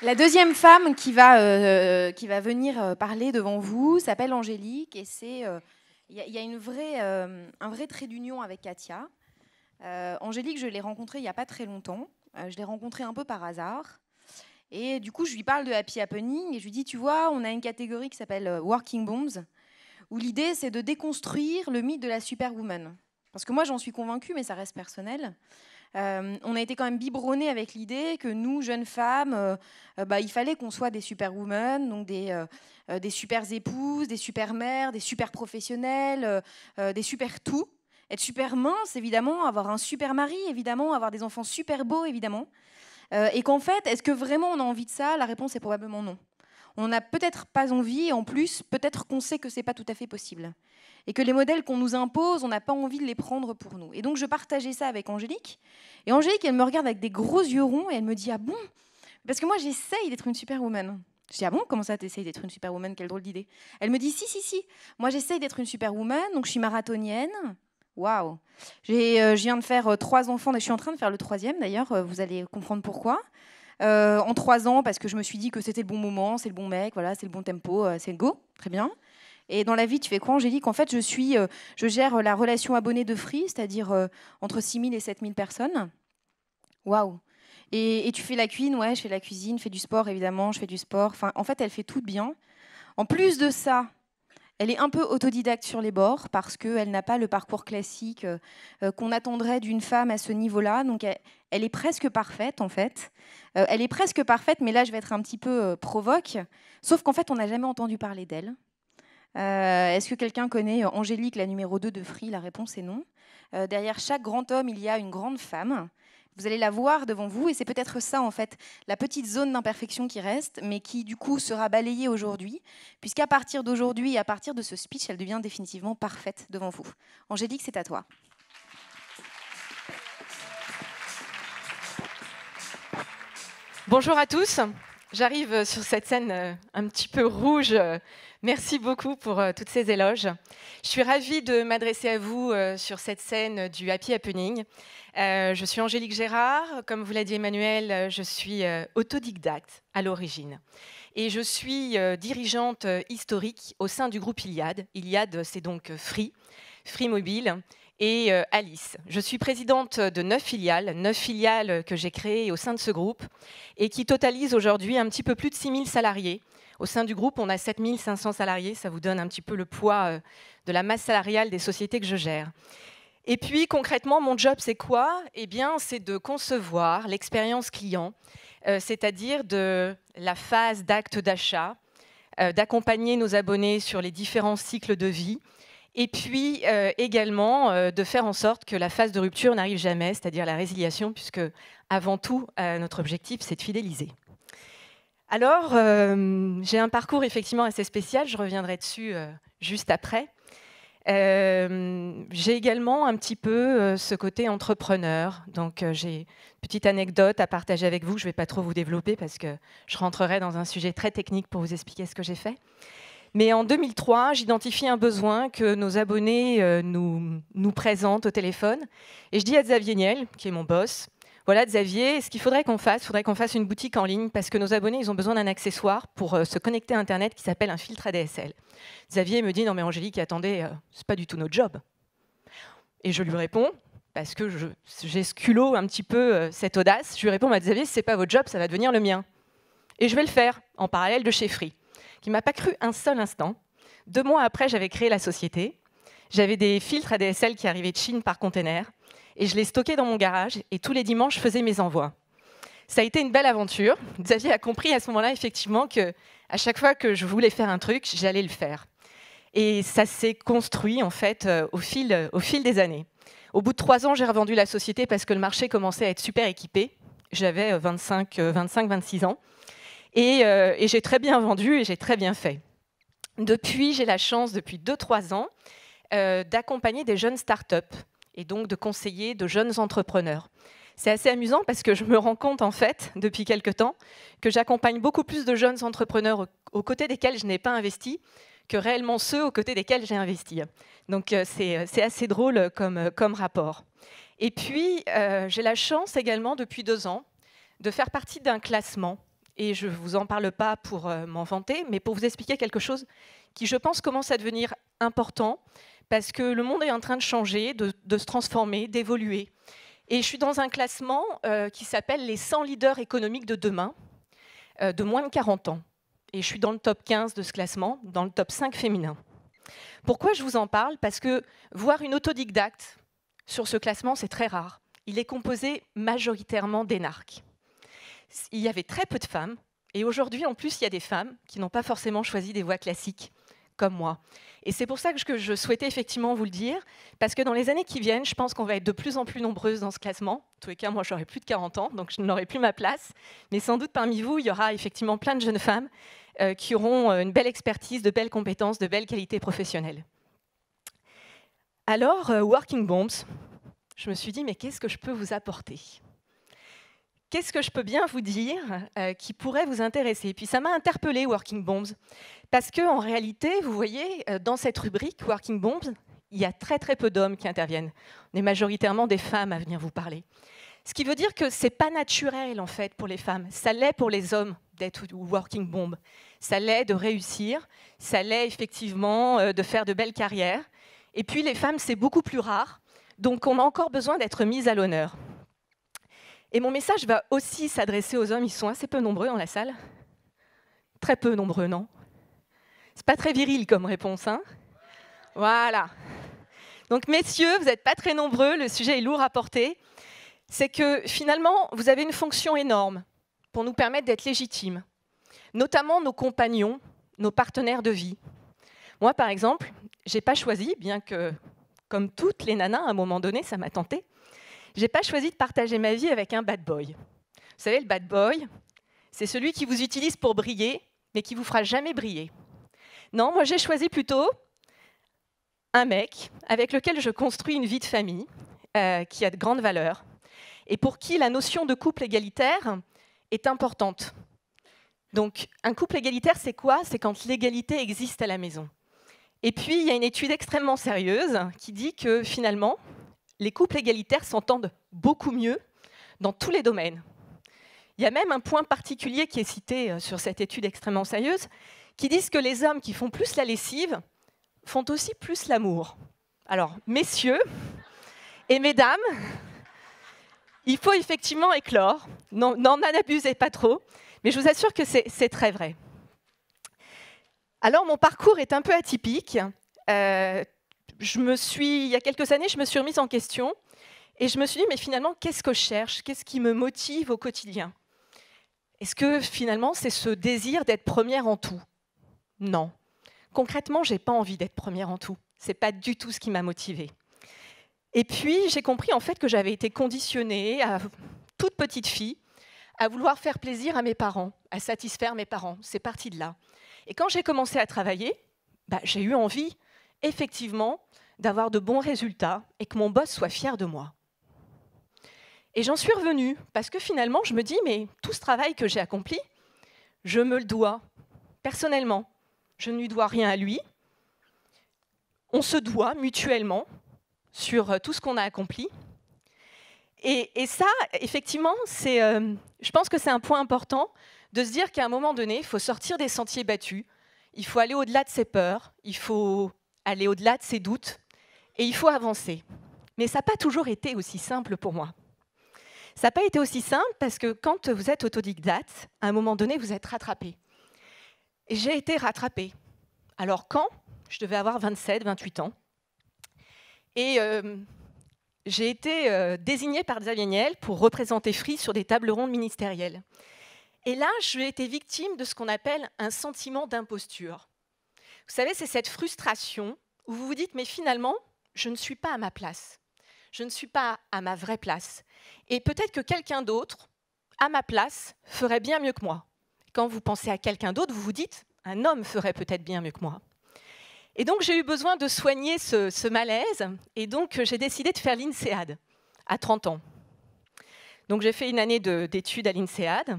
La deuxième femme qui va venir parler devant vous s'appelle Angélique et il y a un vrai trait d'union avec Katia. Angélique, je l'ai rencontrée il n'y a pas très longtemps. Je l'ai rencontrée un peu par hasard. Et du coup, je lui parle de Happy Happening et je lui dis, tu vois, on a une catégorie qui s'appelle Working Moms, où l'idée, c'est de déconstruire le mythe de la superwoman. Parce que moi, j'en suis convaincue, mais ça reste personnel. On a été quand même biberonnés avec l'idée que nous, jeunes femmes, il fallait qu'on soit des superwomen, donc des super épouses, des super mères, des super professionnelles, des super tout. Être super mince, évidemment, avoir un super mari, évidemment, avoir des enfants super beaux, évidemment. Et qu'en fait, est-ce que vraiment on a envie de ça? La réponse est probablement non. On n'a peut-être pas envie, et en plus, peut-être qu'on sait que ce n'est pas tout à fait possible. Et que les modèles qu'on nous impose, on n'a pas envie de les prendre pour nous. Et donc, je partageais ça avec Angélique. Et Angélique, elle me regarde avec des gros yeux ronds et elle me dit « Ah bon ?» Parce que moi, j'essaye d'être une superwoman. Je dis « Ah bon? Comment ça, t'essayes d'être une superwoman? Quelle drôle d'idée !» Elle me dit « Si. Moi, j'essaye d'être une superwoman, donc je suis marathonienne. » Waouh. Je viens de faire 3 enfants, je suis en train de faire le 3e d'ailleurs, vous allez comprendre pourquoi. En 3 ans, parce que je me suis dit que c'était le bon moment, c'est le bon mec, voilà, c'est le bon tempo, c'est le go, très bien. Et dans la vie, tu fais quoi, Angélique? En fait, je gère la relation abonnée de Free, c'est-à-dire entre 6 000 et 7 000 personnes. Waouh. Et tu fais la cuisine? Ouais, je fais la cuisine, je fais du sport, évidemment, je fais du sport. Enfin, en fait, elle fait tout bien. En plus de ça, elle est un peu autodidacte sur les bords parce qu'elle n'a pas le parcours classique qu'on attendrait d'une femme à ce niveau-là. Donc, elle est presque parfaite, en fait. Elle est presque parfaite, mais là, je vais être un petit peu provoque. Sauf qu'en fait, on n'a jamais entendu parler d'elle. Est-ce que quelqu'un connaît Angélique, la numéro 2 de Free? La réponse est non. Derrière chaque grand homme, il y a une grande femme. Vous allez la voir devant vous et c'est peut-être ça, en fait, la petite zone d'imperfection qui reste, mais qui, du coup, sera balayée aujourd'hui, puisqu'à partir d'aujourd'hui et à partir de ce speech, elle devient définitivement parfaite devant vous. Angélique, c'est à toi. Bonjour à tous. J'arrive sur cette scène un petit peu rouge. Merci beaucoup pour tous ces éloges. Je suis ravie de m'adresser à vous sur cette scène du Happy Happening. Je suis Angélique Gérard. Comme vous l'a dit Emmanuel, je suis autodidacte à l'origine. Et je suis dirigeante historique au sein du groupe Iliad. Iliad, c'est donc Free Mobile. Et Alice. Je suis présidente de 9 filiales que j'ai créées au sein de ce groupe et qui totalisent aujourd'hui un petit peu plus de 6 000 salariés. Au sein du groupe, on a 7 500 salariés. Ça vous donne un petit peu le poids de la masse salariale des sociétés que je gère. Et puis, concrètement, mon job, c'est quoi? Eh bien, c'est de concevoir l'expérience client, c'est-à-dire de la phase d'acte d'achat, d'accompagner nos abonnés sur les différents cycles de vie, et puis également de faire en sorte que la phase de rupture n'arrive jamais, c'est-à-dire la résiliation, puisque avant tout, notre objectif, c'est de fidéliser. Alors, j'ai un parcours effectivement assez spécial, je reviendrai dessus juste après. J'ai également un petit peu ce côté entrepreneur, donc j'ai une petite anecdote à partager avec vous, je ne vais pas trop vous développer parce que je rentrerai dans un sujet très technique pour vous expliquer ce que j'ai fait. Mais en 2003, j'identifie un besoin que nos abonnés nous présentent au téléphone. Et je dis à Xavier Niel, qui est mon boss, voilà Xavier, ce qu'il faudrait qu'on fasse, une boutique en ligne parce que nos abonnés, ils ont besoin d'un accessoire pour se connecter à Internet qui s'appelle un filtre ADSL. Xavier me dit, non mais Angélique, attendez, c'est pas du tout notre job. Et je lui réponds, parce que j'ai ce culot un petit peu, cette audace, je lui réponds, Xavier, si c'est pas votre job, ça va devenir le mien. Et je vais le faire en parallèle de chez Free, qui ne m'a pas cru un seul instant. 2 mois après, j'avais créé la société. J'avais des filtres ADSL qui arrivaient de Chine par container. Et je les stockais dans mon garage. Et tous les dimanches, je faisais mes envois. Ça a été une belle aventure. Xavier a compris à ce moment-là, effectivement, qu'à chaque fois que je voulais faire un truc, j'allais le faire. Et ça s'est construit, en fait, au fil des années. Au bout de 3 ans, j'ai revendu la société parce que le marché commençait à être super équipé. J'avais 25-26 ans. Et j'ai très bien vendu et j'ai très bien fait. Depuis, j'ai la chance, depuis 2-3 ans, d'accompagner des jeunes startups et donc de conseiller de jeunes entrepreneurs. C'est assez amusant parce que je me rends compte, en fait, depuis quelque temps, que j'accompagne beaucoup plus de jeunes entrepreneurs aux côtés desquels je n'ai pas investi que réellement ceux aux côtés desquels j'ai investi. Donc, c'est assez drôle comme rapport. Et puis, j'ai la chance également, depuis 2 ans, de faire partie d'un classement. et je ne vous en parle pas pour m'en vanter, mais pour vous expliquer quelque chose qui, je pense, commence à devenir important, parce que le monde est en train de changer, de se transformer, d'évoluer. Et je suis dans un classement qui s'appelle les 100 leaders économiques de demain, de moins de 40 ans. Et je suis dans le top 15 de ce classement, dans le top 5 féminin. Pourquoi je vous en parle? Parce que voir une autodidacte sur ce classement, c'est très rare. Il est composé majoritairement d'énarques. Il y avait très peu de femmes, et aujourd'hui, en plus, il y a des femmes qui n'ont pas forcément choisi des voies classiques, comme moi. Et c'est pour ça que je souhaitais effectivement vous le dire, parce que dans les années qui viennent, je pense qu'on va être de plus en plus nombreuses dans ce classement. En tous les cas, moi, j'aurai plus de 40 ans, donc je n'aurai plus ma place. Mais sans doute, parmi vous, il y aura effectivement plein de jeunes femmes qui auront une belle expertise, de belles compétences, de belles qualités professionnelles. Alors, Working Bombs, je me suis dit, mais qu'est-ce que je peux vous apporter? Qu'est-ce que je peux bien vous dire qui pourrait vous intéresser? Et puis ça m'a interpellée, Working Bombs, parce qu'en réalité, vous voyez, dans cette rubrique, Working Bombs, il y a très très peu d'hommes qui interviennent. On est majoritairement des femmes à venir vous parler. Ce qui veut dire que ce n'est pas naturel, en fait, pour les femmes. Ça l'est pour les hommes d'être Working Bomb. Ça l'est de réussir, ça l'est effectivement de faire de belles carrières. Et puis les femmes, c'est beaucoup plus rare. Donc on a encore besoin d'être mises à l'honneur. Et mon message va aussi s'adresser aux hommes. Ils sont assez peu nombreux dans la salle. Très peu nombreux, non? C'est pas très viril comme réponse, hein? Voilà. Donc messieurs, vous n'êtes pas très nombreux, le sujet est lourd à porter. C'est que finalement, vous avez une fonction énorme pour nous permettre d'être légitimes, notamment nos compagnons, nos partenaires de vie. Moi, par exemple, je n'ai pas choisi, bien que, comme toutes les nanas, à un moment donné, ça m'a tenté, je n'ai pas choisi de partager ma vie avec un bad boy. Vous savez, le bad boy, c'est celui qui vous utilise pour briller, mais qui ne vous fera jamais briller. Non, moi, j'ai choisi plutôt un mec avec lequel je construis une vie de famille qui a de grandes valeurs et pour qui la notion de couple égalitaire est importante. Donc, un couple égalitaire, c'est quoi? C'est quand l'égalité existe à la maison. Et puis, il y a une étude extrêmement sérieuse qui dit que, finalement, les couples égalitaires s'entendent beaucoup mieux dans tous les domaines. Il y a même un point particulier qui est cité sur cette étude extrêmement sérieuse, qui dit que les hommes qui font plus la lessive font aussi plus l'amour. Alors, messieurs et mesdames, il faut effectivement éclore. N'en abusez pas trop, mais je vous assure que c'est très vrai. Alors, mon parcours est un peu atypique. Il y a quelques années, je me suis remise en question et je me suis dit, mais finalement, qu'est-ce que je cherche? Qu'est-ce qui me motive au quotidien? Est-ce que finalement, c'est ce désir d'être première en tout? Non. Concrètement, je n'ai pas envie d'être première en tout. Ce n'est pas du tout ce qui m'a motivée. Et puis, j'ai compris en fait que j'avais été conditionnée, à toute petite fille, à vouloir faire plaisir à mes parents, à satisfaire mes parents. C'est parti de là. Et quand j'ai commencé à travailler, j'ai eu envie, effectivement, d'avoir de bons résultats et que mon boss soit fier de moi. Et j'en suis revenue, parce que finalement, je me dis, mais tout ce travail que j'ai accompli, je me le dois, personnellement. Je ne lui dois rien à lui. On se doit mutuellement sur tout ce qu'on a accompli. Et ça, effectivement, je pense que c'est un point important de se dire qu'à un moment donné, il faut sortir des sentiers battus, il faut aller au-delà de ses peurs, il faut aller au-delà de ses doutes, et il faut avancer. Mais ça n'a pas toujours été aussi simple pour moi. Ça n'a pas été aussi simple parce que quand vous êtes autodidacte, à un moment donné, vous êtes rattrapé. Et j'ai été rattrapée. Alors quand? Je devais avoir 27, 28 ans. Et j'ai été désignée par Xavier Niel pour représenter Free sur des tables rondes ministérielles. Et là, j'ai été victime de ce qu'on appelle un sentiment d'imposture. Vous savez, c'est cette frustration où vous vous dites, mais finalement, je ne suis pas à ma place. Je ne suis pas à ma vraie place. Et peut-être que quelqu'un d'autre, à ma place, ferait bien mieux que moi. Quand vous pensez à quelqu'un d'autre, vous vous dites, un homme ferait peut-être bien mieux que moi. Et donc, j'ai eu besoin de soigner ce malaise. Et donc, j'ai décidé de faire l'INSEAD à 30 ans. Donc, j'ai fait une année d'études à l'INSEAD.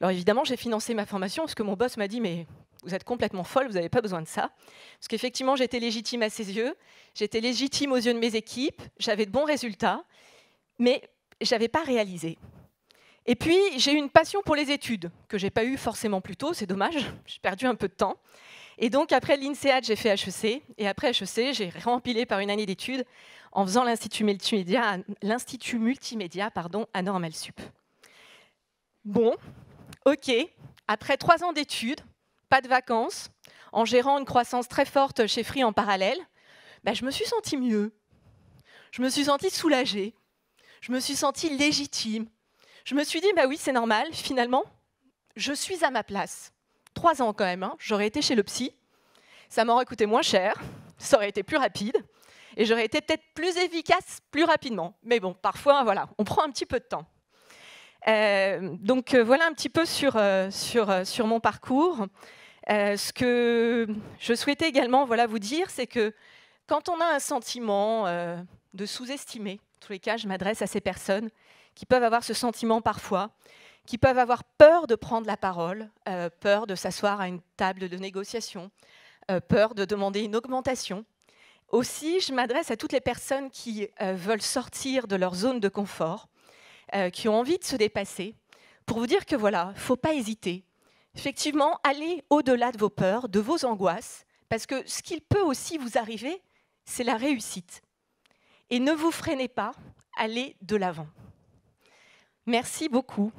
Alors, évidemment, j'ai financé ma formation parce que mon boss m'a dit « mais vous êtes complètement folle, vous n'avez pas besoin de ça ». Parce qu'effectivement, j'étais légitime à ses yeux, j'étais légitime aux yeux de mes équipes, j'avais de bons résultats, mais je n'avais pas réalisé. Et puis, j'ai eu une passion pour les études, que je n'ai pas eu forcément plus tôt, c'est dommage, j'ai perdu un peu de temps. Et donc, après l'INSEAD, j'ai fait HEC, et après HEC, j'ai rempilé par une année d'études en faisant l'Institut multimédia à Normal Sup. Bon, ok, après 3 ans d'études, pas de vacances, en gérant une croissance très forte chez Free en parallèle, je me suis sentie mieux, je me suis sentie soulagée, je me suis sentie légitime. Je me suis dit, oui, c'est normal, finalement, je suis à ma place. 3 ans quand même, hein, j'aurais été chez le psy, ça m'aurait coûté moins cher, ça aurait été plus rapide, et j'aurais été peut-être plus efficace plus rapidement. Mais bon, parfois, voilà, on prend un petit peu de temps. Donc voilà un petit peu sur mon parcours. Ce que je souhaitais également vous dire, c'est que quand on a un sentiment de sous-estimer, en tous les cas, je m'adresse à ces personnes qui peuvent avoir ce sentiment parfois, qui peuvent avoir peur de prendre la parole, peur de s'asseoir à une table de négociation, peur de demander une augmentation. Aussi, je m'adresse à toutes les personnes qui veulent sortir de leur zone de confort, qui ont envie de se dépasser, pour vous dire que voilà, il ne faut pas hésiter. Effectivement, allez au-delà de vos peurs, de vos angoisses, parce que ce qu'il peut aussi vous arriver, c'est la réussite. Et ne vous freinez pas, allez de l'avant. Merci beaucoup.